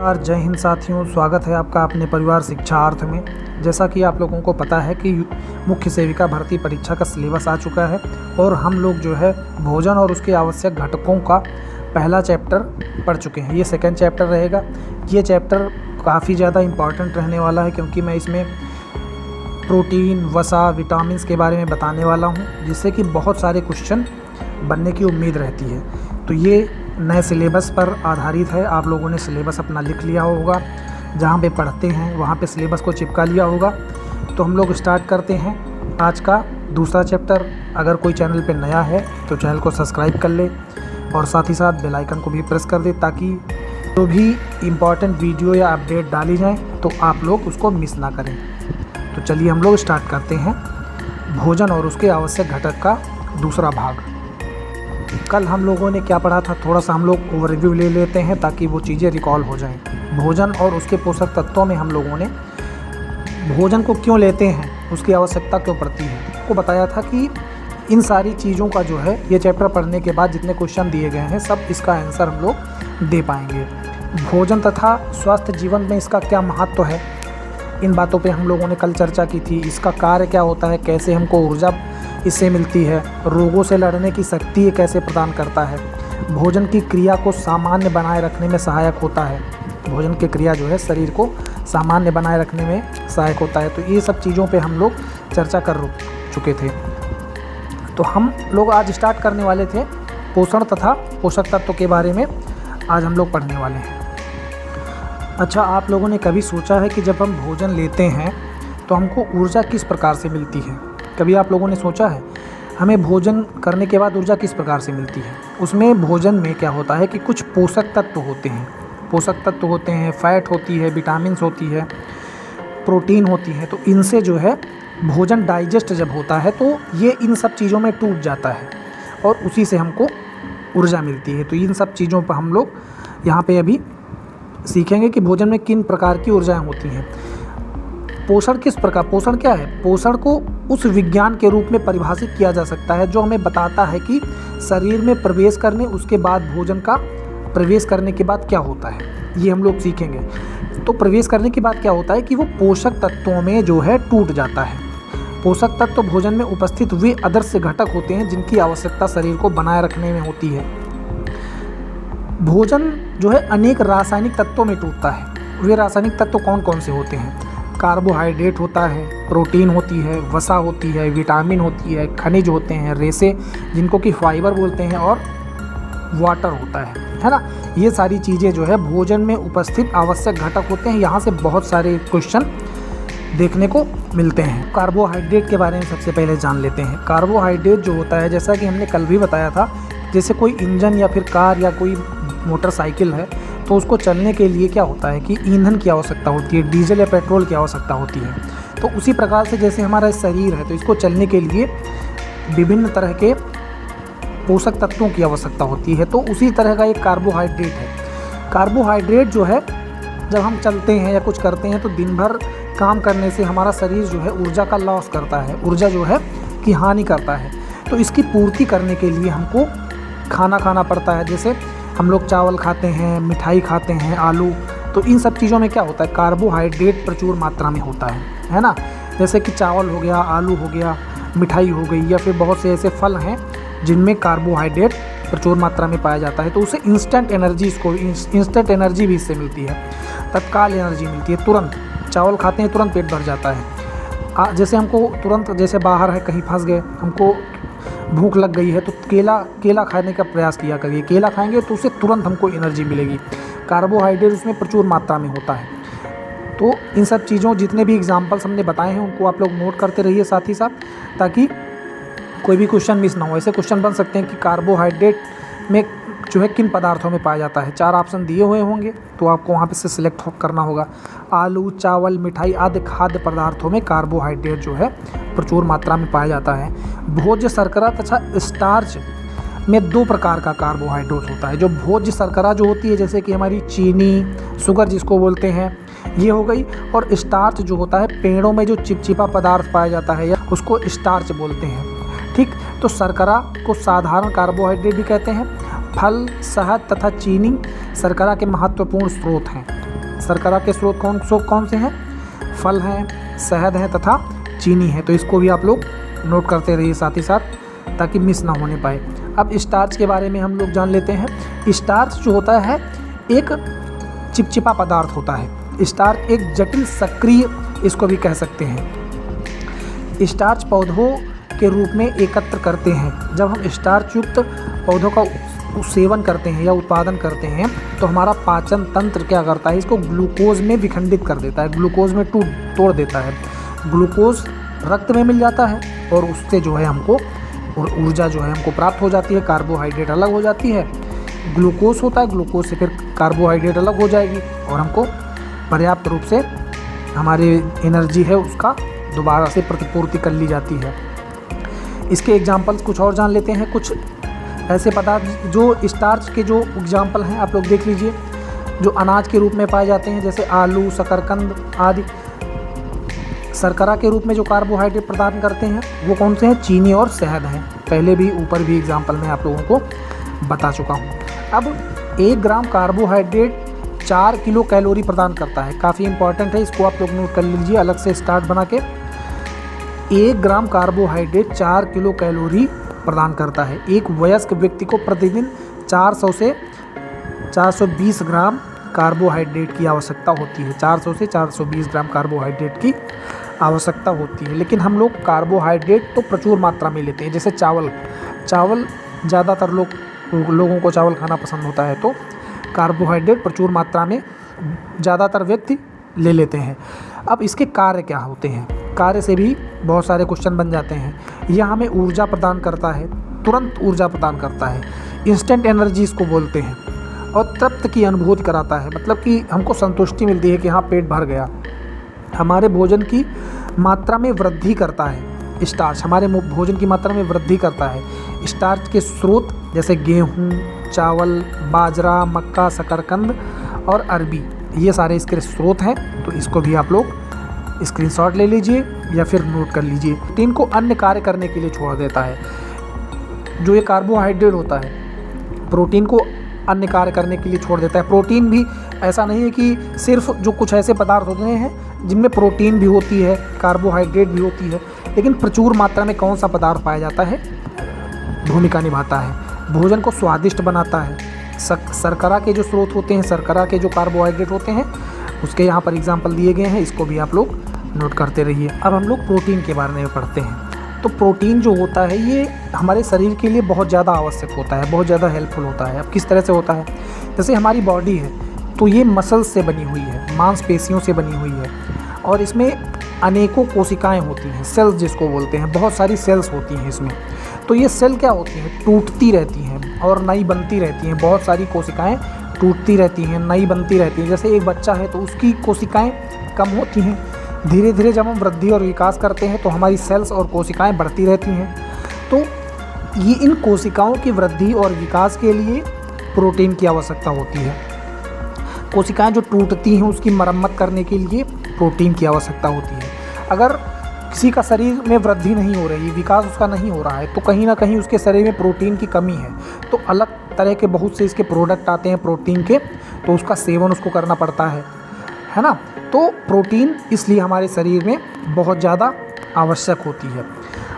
और जय हिंद साथियों, स्वागत है आपका अपने परिवार शिक्षार्थ में। जैसा कि आप लोगों को पता है कि मुख्य सेविका भर्ती परीक्षा का सिलेबस आ चुका है और हम लोग जो है भोजन और उसके आवश्यक घटकों का पहला चैप्टर पढ़ चुके हैं। ये सेकंड चैप्टर रहेगा। ये चैप्टर काफ़ी ज़्यादा इम्पॉर्टेंट रहने वाला है क्योंकि मैं इसमें प्रोटीन, वसा, विटामिन्स के बारे में बताने वाला हूँ, जिससे कि बहुत सारे क्वेश्चन बनने की उम्मीद रहती है। तो ये नए सिलेबस पर आधारित है। आप लोगों ने सिलेबस अपना लिख लिया होगा, जहाँ पे पढ़ते हैं वहाँ पे सिलेबस को चिपका लिया होगा। तो हम लोग स्टार्ट करते हैं आज का दूसरा चैप्टर। अगर कोई चैनल पे नया है तो चैनल को सब्सक्राइब कर ले और साथ ही साथ बेल आइकन को भी प्रेस कर दे, ताकि जो भी इम्पॉर्टेंट वीडियो या अपडेट डाली जाए तो आप लोग उसको मिस ना करें। तो चलिए हम लोग स्टार्ट करते हैं भोजन और उसके आवश्यक घटक का दूसरा भाग। कल हम लोगों ने क्या पढ़ा था, थोड़ा सा हम लोग ओवरव्यू ले लेते हैं ताकि वो चीज़ें रिकॉल हो जाएं। भोजन और उसके पोषक तत्वों में हम लोगों ने भोजन को क्यों लेते हैं, उसकी आवश्यकता क्यों पड़ती है, आपको बताया था कि इन सारी चीज़ों का जो है ये चैप्टर पढ़ने के बाद जितने क्वेश्चन दिए गए हैं सब इसका आंसर हम लोग दे पाएंगे। भोजन तथा स्वस्थ जीवन में इसका क्या महत्व है, इन बातों पे हम लोगों ने कल चर्चा की थी। इसका कार्य क्या होता है, कैसे हमको ऊर्जा इससे मिलती है, रोगों से लड़ने की शक्ति ये कैसे प्रदान करता है, भोजन की क्रिया को सामान्य बनाए रखने में सहायक होता है। भोजन की क्रिया जो है शरीर को सामान्य बनाए रखने में सहायक होता है। तो ये सब चीज़ों पे हम लोग चर्चा कर चुके थे। तो हम लोग आज स्टार्ट करने वाले थे पोषण तथा पोषक तत्व के बारे में आज हम लोग पढ़ने वाले हैं। अच्छा, आप लोगों ने कभी सोचा है कि जब हम भोजन लेते हैं तो हमको ऊर्जा किस प्रकार से मिलती है? कभी आप लोगों ने सोचा है हमें भोजन करने के बाद ऊर्जा किस प्रकार से मिलती है? उसमें भोजन में क्या होता है कि कुछ पोषक तत्व होते हैं। पोषक तत्व होते हैं, फैट होती है, विटामिन्स होती है, प्रोटीन होती है। तो इनसे जो है भोजन डाइजेस्ट जब होता है तो ये इन सब चीज़ों में टूट जाता है और उसी से हमको ऊर्जा मिलती है। तो इन सब चीज़ों पर हम लोग यहाँ पे अभी सीखेंगे कि भोजन में किन प्रकार की ऊर्जाएँ होती हैं। पोषण किस प्रकार, पोषण क्या है? पोषण को उस विज्ञान के रूप में परिभाषित किया जा सकता है जो हमें बताता है कि शरीर में प्रवेश करने, उसके बाद भोजन का प्रवेश करने के बाद क्या होता है, ये हम लोग सीखेंगे। तो प्रवेश करने के बाद क्या होता है कि वो पोषक तत्वों में जो है टूट जाता है। पोषक तत्व भोजन में उपस्थित वे आदर्श घटक होते हैं जिनकी आवश्यकता शरीर को बनाए रखने में होती है। भोजन जो है अनेक रासायनिक तत्वों में टूटता है। वे रासायनिक तत्व कौन कौन से होते हैं? कार्बोहाइड्रेट होता है, प्रोटीन होती है, वसा होती है, विटामिन होती है, खनिज होते हैं, रेशे जिनको कि फाइबर बोलते हैं, और वाटर होता है ना। ये सारी चीज़ें जो है भोजन में उपस्थित आवश्यक घटक होते हैं। यहाँ से बहुत सारे क्वेश्चन देखने को मिलते हैं। कार्बोहाइड्रेट के बारे में सबसे पहले जान लेते हैं। कार्बोहाइड्रेट जो होता है, जैसा कि हमने कल भी बताया था, जैसे कोई इंजन या फिर कार या कोई मोटरसाइकिल है तो उसको चलने के लिए क्या होता है कि ईंधन की आवश्यकता होती है, डीजल या पेट्रोल की आवश्यकता होती है। तो उसी प्रकार से जैसे हमारा शरीर है तो इसको चलने के लिए विभिन्न तरह के पोषक तत्वों की आवश्यकता होती है। तो उसी तरह का एक कार्बोहाइड्रेट है। कार्बोहाइड्रेट जो है जब हम चलते हैं या कुछ करते हैं तो दिन भर काम करने से हमारा शरीर जो है ऊर्जा का लॉस करता है, ऊर्जा जो है कि हानि करता है। तो इसकी पूर्ति करने के लिए हमको खाना खाना पड़ता है। जैसे हम लोग चावल खाते हैं, मिठाई खाते हैं, आलू, तो इन सब चीज़ों में क्या होता है, कार्बोहाइड्रेट प्रचुर मात्रा में होता है ना। जैसे कि चावल हो गया, आलू हो गया, मिठाई हो गई, या फिर बहुत से ऐसे फल हैं जिनमें कार्बोहाइड्रेट प्रचुर मात्रा में पाया जाता है। तो उसे इंस्टेंट एनर्जी, इसको इंस्टेंट एनर्जी भी इससे मिलती है, तत्काल एनर्जी मिलती है। तुरंत चावल खाते हैं तुरंत पेट भर जाता है। जैसे हमको तुरंत, जैसे बाहर है कहीं फंस गए, हमको भूख लग गई है तो केला खाने का प्रयास किया करिए। केला खाएंगे तो उससे तुरंत हमको एनर्जी मिलेगी। कार्बोहाइड्रेट उसमें प्रचुर मात्रा में होता है। तो इन सब चीज़ों, जितने भी एग्जांपल्स हमने बताए हैं उनको आप लोग नोट करते रहिए साथ ही साथ, ताकि कोई भी क्वेश्चन मिस ना हो। ऐसे क्वेश्चन बन सकते हैं कि कार्बोहाइड्रेट में जो है किन पदार्थों में पाया जाता है। 4 ऑप्शन दिए हुए होंगे तो आपको वहाँ पे से सिलेक्ट करना होगा। आलू, चावल, मिठाई आदि खाद्य पदार्थों में कार्बोहाइड्रेट जो है प्रचुर मात्रा में पाया जाता है। भोज्य शर्करा तथा स्टार्च में 2 प्रकार का कार्बोहाइड्रेट होता है। जो भोज्य शर्करा जो होती है, जैसे कि हमारी चीनी, शुगर जिसको बोलते हैं, ये हो गई। और स्टार्च जो होता है, पेड़ों में जो चिपचिपा पदार्थ पाया जाता है या उसको स्टार्च बोलते हैं। ठीक, तो शर्करा को साधारण कार्बोहाइड्रेट भी कहते हैं। फल, शहद तथा चीनी शर्करा के महत्वपूर्ण स्रोत हैं। शर्करा के स्रोत कौन से हैं? फल हैं, शहद है तथा चीनी है। तो इसको भी आप लोग नोट करते रहिए साथ ही साथ, ताकि मिस ना होने पाए। अब स्टार्च के बारे में हम लोग जान लेते हैं। स्टार्च जो होता है एक चिपचिपा पदार्थ होता है। स्टार्च एक जटिल सक्रिय इसको भी कह सकते हैं। स्टार्च पौधों के रूप में एकत्र करते हैं। जब हम स्टार्च युक्त पौधों का सेवन करते हैं या उत्पादन करते हैं तो हमारा पाचन तंत्र क्या करता है, इसको ग्लूकोज में विखंडित कर देता है, ग्लूकोज में तोड़ देता है। ग्लूकोज रक्त में मिल जाता है और उससे जो है हमको ऊर्जा जो है हमको प्राप्त हो जाती है। कार्बोहाइड्रेट अलग हो जाती है, ग्लूकोज होता है, ग्लूकोज से फिर कार्बोहाइड्रेट अलग हो जाएगी और हमको पर्याप्त रूप से हमारी एनर्जी है उसका दोबारा से प्रतिपूर्ति कर ली जाती है। इसके एग्जाम्पल्स कुछ और जान लेते हैं। कुछ ऐसे पदार्थ जो स्टार्च के जो एग्जाम्पल हैं आप लोग देख लीजिए, जो अनाज के रूप में पाए जाते हैं, जैसे आलू, शकरकंद आदि। शर्करा के रूप में जो कार्बोहाइड्रेट प्रदान करते हैं वो कौन से हैं? चीनी और शहद हैं। पहले भी ऊपर भी एग्जाम्पल में आप लोगों को बता चुका हूँ। अब 1 ग्राम कार्बोहाइड्रेट 4 किलो कैलोरी प्रदान करता है। काफ़ी इंपॉर्टेंट है, इसको आप लोग नोट कर लीजिए अलग से स्टार्ट बना के। 1 ग्राम कार्बोहाइड्रेट 4 किलो कैलोरी प्रदान करता है। एक वयस्क व्यक्ति को प्रतिदिन 400 से 420 ग्राम कार्बोहाइड्रेट की आवश्यकता होती है। 400 से 420 ग्राम कार्बोहाइड्रेट की आवश्यकता होती है। लेकिन हम लोग कार्बोहाइड्रेट तो प्रचुर मात्रा में लेते हैं। जैसे चावल ज़्यादातर लोगों को चावल खाना पसंद होता है, तो कार्बोहाइड्रेट प्रचुर मात्रा में ज़्यादातर व्यक्ति ले लेते हैं। अब इसके कार्य क्या होते हैं? कार्य से भी बहुत सारे क्वेश्चन बन जाते हैं। यह हमें ऊर्जा प्रदान करता है, तुरंत ऊर्जा प्रदान करता है, इंस्टेंट एनर्जी इसको बोलते हैं, और तृप्त की अनुभूति कराता है। मतलब कि हमको संतुष्टि मिलती है कि हाँ पेट भर गया। हमारे भोजन की मात्रा में वृद्धि करता है। स्टार्च हमारे भोजन की मात्रा में वृद्धि करता है। स्टार्च के स्रोत जैसे गेहूँ, चावल, बाजरा, मक्का, शकरकंद और अरबी, ये सारे इसके स्रोत हैं। तो इसको भी आप लोग स्क्रीनशॉट ले लीजिए या फिर नोट कर लीजिए। प्रोटीन को अन्य कार्य करने के लिए छोड़ देता है। जो ये कार्बोहाइड्रेट होता है प्रोटीन को अन्य कार्य करने के लिए छोड़ देता है। प्रोटीन भी ऐसा नहीं है कि सिर्फ जो कुछ ऐसे पदार्थ होते हैं जिनमें प्रोटीन भी होती है, कार्बोहाइड्रेट भी होती है, लेकिन प्रचुर मात्रा में कौन सा पदार्थ पाया जाता है, भूमिका निभाता है। भोजन को स्वादिष्ट बनाता है। शर्करा के जो स्रोत होते हैं, शर्करा के जो कार्बोहाइड्रेट होते हैं, उसके यहाँ पर एग्जाम्पल दिए गए हैं, इसको भी आप लोग नोट करते रहिए। अब हम लोग प्रोटीन के बारे में पढ़ते हैं। तो प्रोटीन जो होता है ये हमारे शरीर के लिए बहुत ज़्यादा आवश्यक होता है, बहुत ज़्यादा हेल्पफुल होता है। अब किस तरह से होता है? जैसे हमारी बॉडी है तो ये मसल्स से बनी हुई है, मांसपेशियों से बनी हुई है, और इसमें अनेकों कोशिकाएं होती हैं, सेल्स जिसको बोलते हैं। बहुत सारी सेल्स होती हैं इसमें। तो ये सेल क्या होती हैं? टूटती रहती हैं और नई बनती रहती हैं। बहुत सारी कोशिकाएं टूटती रहती हैं, नई बनती रहती हैं। जैसे एक बच्चा है तो उसकी कोशिकाएं कम होती हैं। धीरे धीरे जब हम वृद्धि और विकास करते हैं तो हमारी सेल्स और कोशिकाएं बढ़ती रहती हैं। तो ये इन कोशिकाओं की वृद्धि और विकास के लिए प्रोटीन की आवश्यकता होती है। कोशिकाएं जो टूटती हैं उसकी मरम्मत करने के लिए प्रोटीन की आवश्यकता होती है। अगर किसी का शरीर में वृद्धि नहीं हो रही, विकास उसका नहीं हो रहा है, तो कहीं ना कहीं उसके शरीर में प्रोटीन की कमी है। तो अलग तरह के बहुत से इसके प्रोडक्ट आते हैं प्रोटीन के, तो उसका सेवन उसको करना पड़ता है ना। तो प्रोटीन इसलिए हमारे शरीर में बहुत ज़्यादा आवश्यक होती है।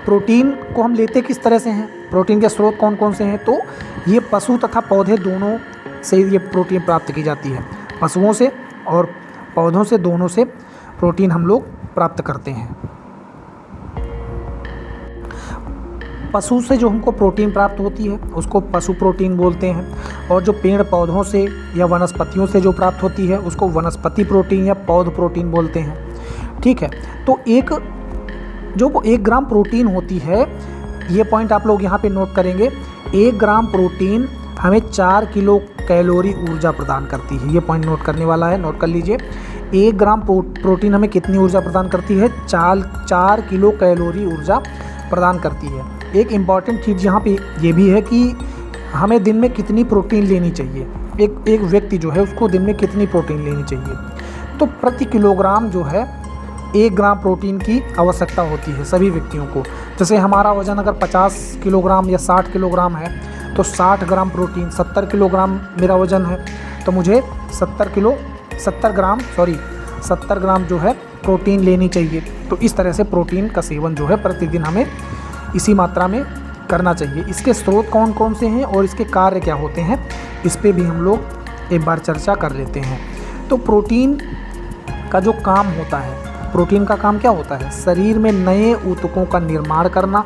प्रोटीन को हम लेते किस तरह से हैं? प्रोटीन के स्रोत कौन कौन से हैं? तो ये पशु तथा पौधे दोनों से ये प्रोटीन प्राप्त की जाती है। पशुओं से और पौधों से, दोनों से प्रोटीन हम लोग प्राप्त करते हैं। पशु से जो हमको प्रोटीन प्राप्त होती है उसको पशु प्रोटीन बोलते हैं, और जो पेड़ पौधों से या वनस्पतियों से जो प्राप्त होती है उसको वनस्पति प्रोटीन या पौध प्रोटीन बोलते हैं। ठीक है, तो 1 ग्राम प्रोटीन होती है, ये पॉइंट आप लोग यहाँ पे नोट करेंगे। 1 ग्राम प्रोटीन हमें 4 किलो कैलोरी ऊर्जा प्रदान करती है। ये पॉइंट नोट करने वाला है, नोट कर लीजिए। 1 ग्राम प्रोटीन हमें कितनी ऊर्जा प्रदान करती है? 4 किलो कैलोरी ऊर्जा प्रदान करती है। एक इम्पॉर्टेंट चीज़ यहाँ पे ये भी है कि हमें दिन में कितनी प्रोटीन लेनी चाहिए। एक व्यक्ति जो है उसको दिन में कितनी प्रोटीन लेनी चाहिए? तो प्रति किलोग्राम जो है 1 ग्राम प्रोटीन की आवश्यकता होती है सभी व्यक्तियों को। जैसे हमारा वज़न अगर 50 किलोग्राम या 60 किलोग्राम है तो 60 ग्राम प्रोटीन, 70 किलोग्राम मेरा वज़न है तो मुझे 70 किलो 70 ग्राम जो है प्रोटीन लेनी चाहिए। तो इस तरह से प्रोटीन का सेवन जो है प्रतिदिन हमें इसी मात्रा में करना चाहिए। इसके स्रोत कौन कौन से हैं और इसके कार्य क्या होते हैं, इस पे भी हम लोग एक बार चर्चा कर लेते हैं। तो प्रोटीन का जो काम होता है, प्रोटीन का काम क्या होता है? शरीर में नए ऊतकों का निर्माण करना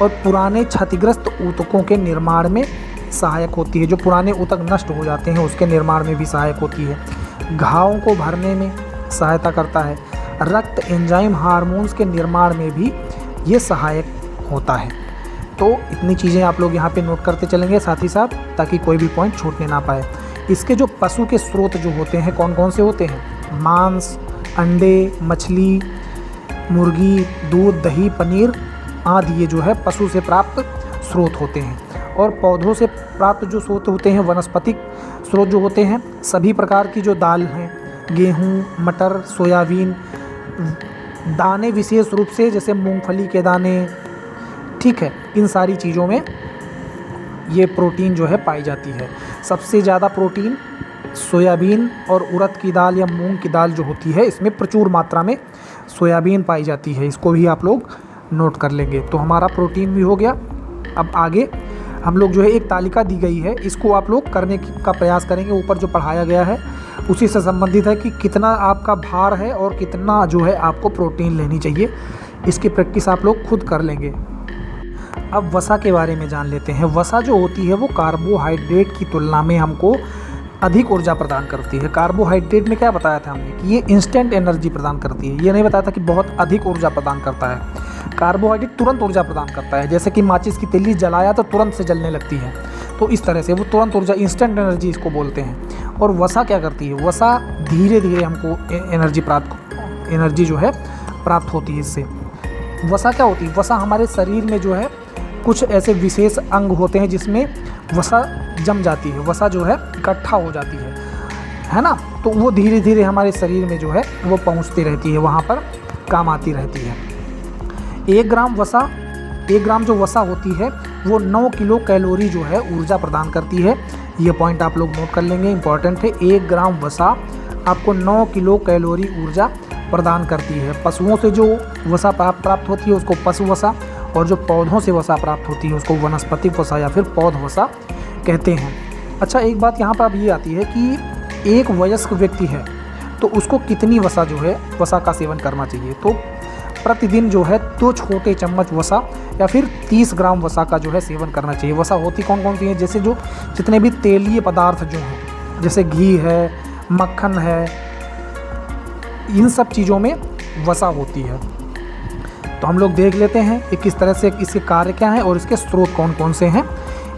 और पुराने क्षतिग्रस्त ऊतकों के निर्माण में सहायक होती है। जो पुराने ऊतक नष्ट हो जाते हैं उसके निर्माण में भी सहायक होती है। घावों को भरने में सहायता करता है। रक्त एंजाइम हार्मोन्स के निर्माण में भी ये सहायक होता है। तो इतनी चीज़ें आप लोग यहाँ पे नोट करते चलेंगे साथ ही साथ, ताकि कोई भी पॉइंट छूटने ना पाए। इसके जो पशु के स्रोत जो होते हैं कौन कौन से होते हैं? मांस, अंडे, मछली, मुर्गी, दूध, दही, पनीर आदि ये जो है पशु से प्राप्त स्रोत होते हैं। और पौधों से प्राप्त जो स्रोत होते हैं, वनस्पतिक स्रोत जो होते हैं, सभी प्रकार की जो दाल हैं, गेहूँ, मटर, सोयाबीन, दाने विशेष रूप से जैसे मूंगफली के दाने, ठीक है, इन सारी चीज़ों में ये प्रोटीन जो है पाई जाती है। सबसे ज़्यादा प्रोटीन सोयाबीन और उड़द की दाल या मूंग की दाल जो होती है, इसमें प्रचुर मात्रा में सोयाबीन पाई जाती है। इसको भी आप लोग नोट कर लेंगे। तो हमारा प्रोटीन भी हो गया। अब आगे हम लोग जो है एक तालिका दी गई है, इसको आप लोग करने का प्रयास करेंगे। ऊपर जो पढ़ाया गया है उसी से संबंधित है कि कितना आपका भार है और कितना जो है आपको प्रोटीन लेनी चाहिए। इसकी प्रैक्टिस आप लोग खुद कर लेंगे। अब वसा के बारे में जान लेते हैं। वसा जो होती है वो कार्बोहाइड्रेट की तुलना में हमको अधिक ऊर्जा प्रदान करती है। कार्बोहाइड्रेट में क्या बताया था हमने कि ये इंस्टेंट एनर्जी प्रदान करती है। ये नहीं बताया था कि बहुत अधिक ऊर्जा प्रदान करता है। कार्बोहाइड्रेट तुरंत ऊर्जा प्रदान करता है, जैसे कि माचिस की तीली जलाया तो तुरंत से जलने लगती है। तो इस तरह से वो तुरंत ऊर्जा, इंस्टेंट एनर्जी इसको बोलते हैं। और वसा क्या करती है? वसा धीरे धीरे हमको एनर्जी जो है प्राप्त होती है इससे। वसा क्या होती है? वसा हमारे शरीर में जो है कुछ ऐसे विशेष अंग होते हैं जिसमें वसा जम जाती है, वसा जो है इकट्ठा हो जाती है ना। तो वो धीरे धीरे हमारे शरीर में जो है वो पहुंचती रहती है, वहाँ पर काम आती रहती है। 1 ग्राम जो वसा होती है वो 9 किलो कैलोरी जो है ऊर्जा प्रदान करती है। ये पॉइंट आप लोग नोट कर लेंगे, इंपॉर्टेंट है। 1 ग्राम वसा आपको 9 किलो कैलोरी ऊर्जा प्रदान करती है। पशुओं से जो वसा प्राप्त होती है उसको पशु वसा, और जो पौधों से वसा प्राप्त होती है उसको वनस्पतिक वसा या फिर पौध वसा कहते हैं। अच्छा, एक बात यहाँ पर अब ये आती है कि एक वयस्क व्यक्ति है तो उसको कितनी वसा जो है वसा का सेवन करना चाहिए? तो प्रतिदिन जो है 2 छोटे चम्मच वसा या फिर 30 ग्राम वसा का जो है सेवन करना चाहिए। वसा होती कौन कौन सी है? जैसे जो जितने भी तेलीय पदार्थ जो हैं, जैसे घी है, मक्खन है, इन सब चीज़ों में वसा होती है। तो हम लोग देख लेते हैं कि किस तरह से इसके कार्य क्या हैं और इसके स्रोत कौन कौन से हैं,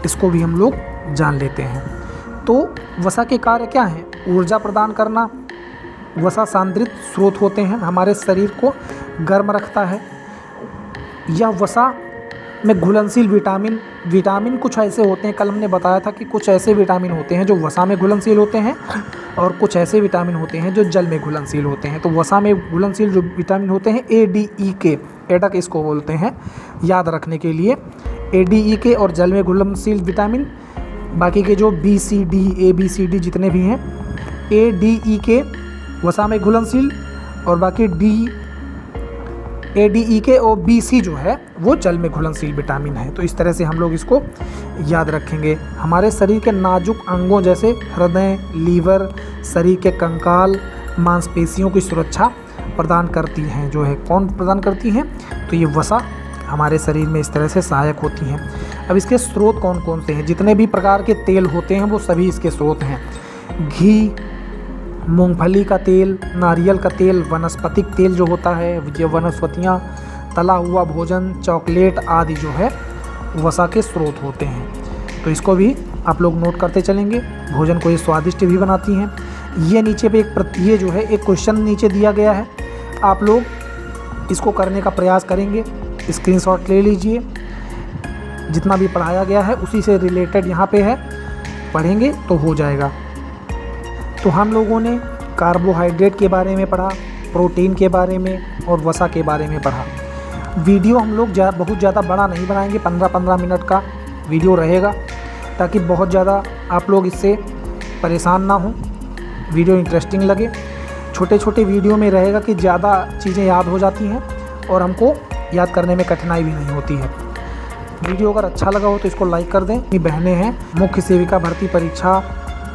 इसको भी हम लोग जान लेते हैं। तो वसा के कार्य क्या हैं? ऊर्जा प्रदान करना। वसा सांद्रित स्रोत होते हैं, हमारे शरीर को गर्म रखता है। यह वसा में घुलनशील विटामिन कुछ ऐसे होते हैं, कल हमने बताया था कि कुछ ऐसे विटामिन होते हैं जो वसा में घुलनशील होते हैं और कुछ ऐसे विटामिन होते हैं जो जल में घुलनशील होते हैं। तो वसा में घुलनशील जो विटामिन होते हैं ADEK, एडक इसको बोलते हैं याद रखने के लिए। ADEK और जल में घुलनशील विटामिन, बाकी के जो BCD ABCD जितने भी हैं, ADEK वसा में घुलनशील और बाकी ADEK और BC जो है वो जल में घुलनशील विटामिन है। तो इस तरह से हम लोग इसको याद रखेंगे। हमारे शरीर के नाजुक अंगों जैसे हृदय, लीवर, शरीर के कंकाल, मांसपेशियों की सुरक्षा प्रदान करती हैं। जो है कौन प्रदान करती हैं? तो ये वसा हमारे शरीर में इस तरह से सहायक होती हैं। अब इसके स्रोत कौन कौन से हैं? जितने भी प्रकार के तेल होते हैं वो सभी इसके स्रोत हैं। घी, मूंगफली का तेल, नारियल का तेल, वनस्पतिक तेल जो होता है, ये वनस्पतियाँ, तला हुआ भोजन, चॉकलेट आदि जो है वसा के स्रोत होते हैं। तो इसको भी आप लोग नोट करते चलेंगे। भोजन को ये स्वादिष्ट भी बनाती हैं। ये नीचे पे ये जो है एक क्वेश्चन नीचे दिया गया है, आप लोग इसको करने का प्रयास करेंगे। स्क्रीनशॉट ले लीजिए, जितना भी पढ़ाया गया है उसी से रिलेटेड यहाँ पे है, पढ़ेंगे तो हो जाएगा। तो हम लोगों ने कार्बोहाइड्रेट के बारे में पढ़ा, प्रोटीन के बारे में और वसा के बारे में पढ़ा। वीडियो हम लोग बहुत ज़्यादा बड़ा नहीं बनाएंगे, 15-15 मिनट का वीडियो रहेगा, ताकि बहुत ज़्यादा आप लोग इससे परेशान ना हों। वीडियो इंटरेस्टिंग लगे। छोटे छोटे वीडियो में रहेगा कि ज़्यादा चीज़ें याद हो जाती हैं और हमको याद करने में कठिनाई भी नहीं होती है। वीडियो अगर अच्छा लगा हो तो इसको लाइक कर दें। ये बहनें हैं मुख्य सेविका भर्ती परीक्षा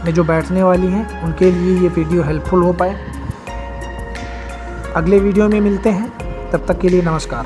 में जो बैठने वाली हैं, उनके लिए ये वीडियो हेल्पफुल हो पाए। अगले वीडियो में मिलते हैं, तब तक के लिए नमस्कार।